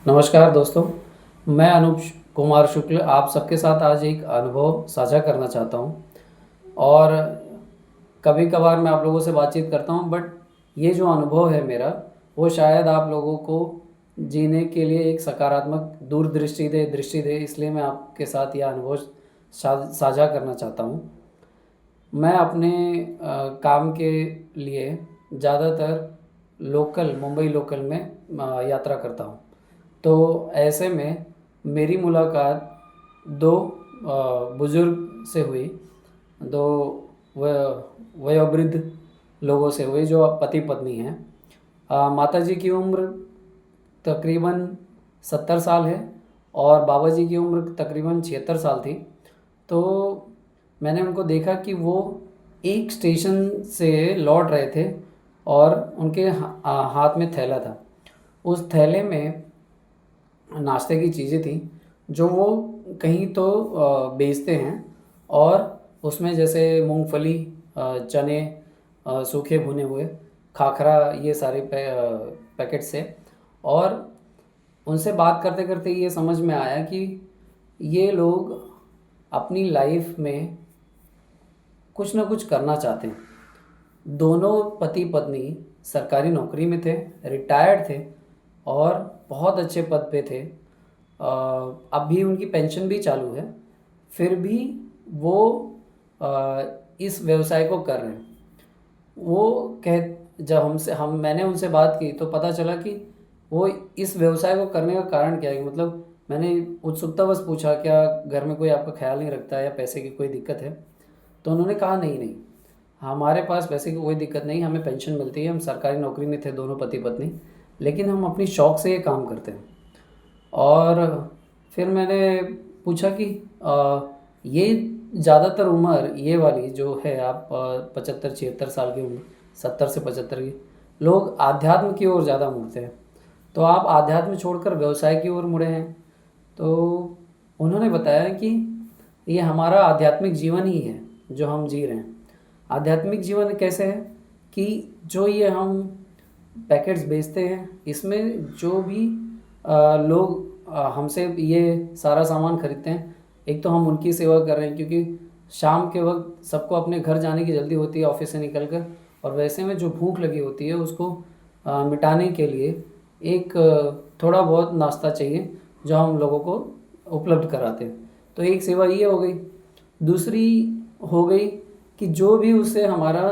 नमस्कार दोस्तों, मैं अनूप कुमार शुक्ल आप सबके साथ आज एक अनुभव साझा करना चाहता हूँ। और कभी कभार मैं आप लोगों से बातचीत करता हूँ, बट ये जो अनुभव है मेरा, वो शायद आप लोगों को जीने के लिए एक सकारात्मक दृष्टि दे, इसलिए मैं आपके साथ यह अनुभव साझा करना चाहता हूँ। मैं अपने काम के लिए ज़्यादातर मुंबई लोकल में यात्रा करता हूँ। तो ऐसे में मेरी मुलाकात दो बुज़ुर्ग से हुई, दो वयोवृद्ध लोगों से हुई जो पति पत्नी हैं। माताजी की उम्र तकरीबन 70 साल है और बाबा जी की उम्र तकरीबन 76 साल थी। तो मैंने उनको देखा कि वो एक स्टेशन से लौट रहे थे और उनके हाथ में थैला था। उस थैले में नाश्ते की चीज़ें थी जो वो कहीं तो बेचते हैं, और उसमें जैसे मूंगफली, चने, सूखे भुने हुए, खाखरा, ये सारे पैकेट्स से। और उनसे बात करते करते ये समझ में आया कि ये लोग अपनी लाइफ में कुछ ना कुछ करना चाहते हैं। दोनों पति पत्नी सरकारी नौकरी में थे, रिटायर्ड थे और बहुत अच्छे पद पे थे। अब भी उनकी पेंशन भी चालू है, फिर भी वो इस व्यवसाय को कर रहे हैं। वो कह जब हमसे हम मैंने उनसे बात की तो पता चला कि वो इस व्यवसाय को करने का कारण क्या है। मतलब मैंने उत्सुकतावश पूछा, क्या घर में कोई आपका ख्याल नहीं रखता है या पैसे की कोई दिक्कत है? तो उन्होंने कहा, नहीं नहीं, हमारे पास पैसे की कोई दिक्कत नहीं, हमें पेंशन मिलती है, हम सरकारी नौकरी में थे दोनों पति पत्नी, लेकिन हम अपनी शौक़ से ये काम करते हैं। और फिर मैंने पूछा कि ये ज़्यादातर उम्र ये वाली जो है, आप 75-76 साल की उम्र, 70 से 75 की, लोग आध्यात्म की ओर ज़्यादा मुड़ते हैं, तो आप आध्यात्म छोड़कर व्यवसाय की ओर मुड़े हैं। तो उन्होंने बताया कि ये हमारा आध्यात्मिक जीवन ही है जो हम जी रहे हैं। आध्यात्मिक जीवन कैसे है कि जो ये हम पैकेट्स बेचते हैं, इसमें जो भी लोग हमसे ये सारा सामान खरीदते हैं, एक तो हम उनकी सेवा कर रहे हैं, क्योंकि शाम के वक्त सबको अपने घर जाने की जल्दी होती है ऑफिस से निकलकर, और वैसे में जो भूख लगी होती है उसको मिटाने के लिए एक थोड़ा बहुत नाश्ता चाहिए जो हम लोगों को उपलब्ध कराते हैं। तो एक सेवा ये हो गई। दूसरी हो गई कि जो भी उससे हमारा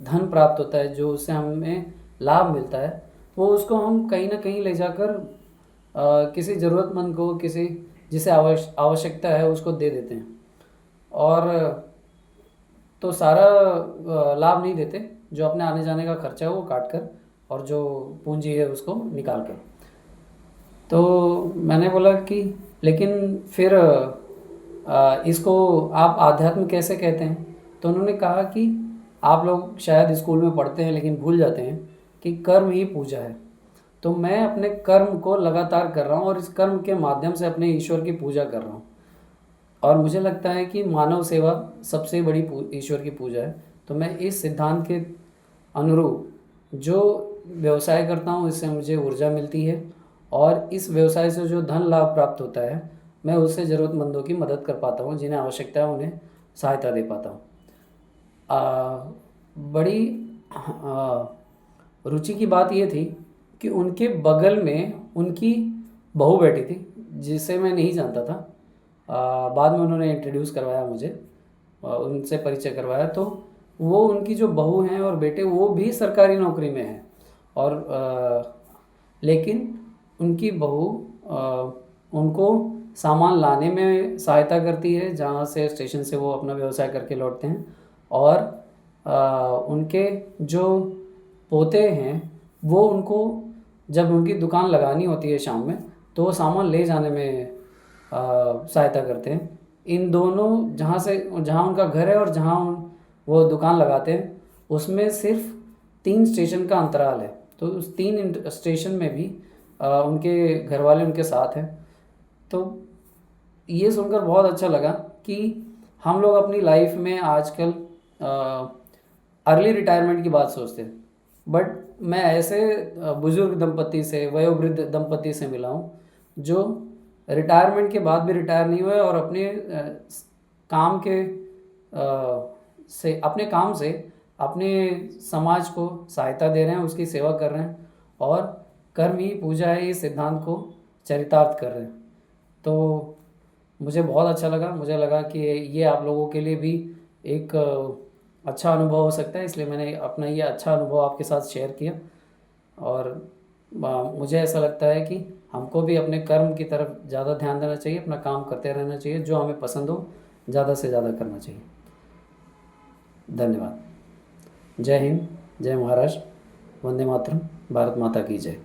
धन प्राप्त होता है, जो उससे हमें लाभ मिलता है, वो उसको हम कहीं ना कहीं ले जाकर किसी ज़रूरतमंद को, किसी जिसे आवश्यकता है, उसको दे देते हैं। और तो सारा लाभ नहीं देते, जो अपने आने जाने का खर्चा है वो काट कर, और जो पूंजी है उसको निकाल कर। तो मैंने बोला कि लेकिन फिर इसको आप आध्यात्म कैसे कहते हैं? तो उन्होंने कहा कि आप लोग शायद स्कूल में पढ़ते हैं लेकिन भूल जाते हैं कि कर्म ही पूजा है। तो मैं अपने कर्म को लगातार कर रहा हूँ और इस कर्म के माध्यम से अपने ईश्वर की पूजा कर रहा हूँ। और मुझे लगता है कि मानव सेवा सबसे बड़ी ईश्वर की पूजा है। तो मैं इस सिद्धांत के अनुरूप जो व्यवसाय करता हूँ, इससे मुझे ऊर्जा मिलती है, और इस व्यवसाय से जो धन लाभ प्राप्त होता है, मैं उससे ज़रूरतमंदों की मदद कर पाता हूँ, जिन्हें आवश्यकता है उन्हें सहायता दे पाता हूँ। बड़ी रुचि की बात ये थी कि उनके बगल में उनकी बहू बैठी थी, जिसे मैं नहीं जानता था। बाद में उन्होंने इंट्रोड्यूस करवाया मुझे, उनसे परिचय करवाया। तो वो उनकी जो बहू हैं और बेटे, वो भी सरकारी नौकरी में हैं, और लेकिन उनकी बहू उनको सामान लाने में सहायता करती है, जहाँ से स्टेशन से वो अपना व्यवसाय करके लौटते हैं। और उनके जो पोते हैं, वो उनको जब उनकी दुकान लगानी होती है शाम में, तो वो सामान ले जाने में सहायता करते हैं। इन दोनों, जहाँ उनका घर है और जहाँ वो दुकान लगाते हैं, उसमें सिर्फ 3 स्टेशन का अंतराल है। तो उस 3 स्टेशन में भी उनके घर वाले उनके साथ हैं। तो ये सुनकर बहुत अच्छा लगा कि हम लोग अपनी लाइफ में आजकल अर्ली रिटायरमेंट की बात सोचते हैं, बट मैं ऐसे बुज़ुर्ग दंपति से, वयोवृद्ध दंपति से मिला हूँ जो रिटायरमेंट के बाद भी रिटायर नहीं हुए और अपने काम के से अपने काम से अपने समाज को सहायता दे रहे हैं, उसकी सेवा कर रहे हैं और कर्म ही पूजा है ये सिद्धांत को चरितार्थ कर रहे हैं। तो मुझे बहुत अच्छा लगा, मुझे लगा कि ये आप लोगों के लिए भी एक अच्छा अनुभव हो सकता है, इसलिए मैंने अपना ये अच्छा अनुभव आपके साथ शेयर किया। और मुझे ऐसा लगता है कि हमको भी अपने कर्म की तरफ ज़्यादा ध्यान देना चाहिए, अपना काम करते रहना चाहिए, जो हमें पसंद हो ज़्यादा से ज़्यादा करना चाहिए। धन्यवाद। जय हिंद, जय महाराष्ट्र, वंदे मातरम, भारत माता की जय।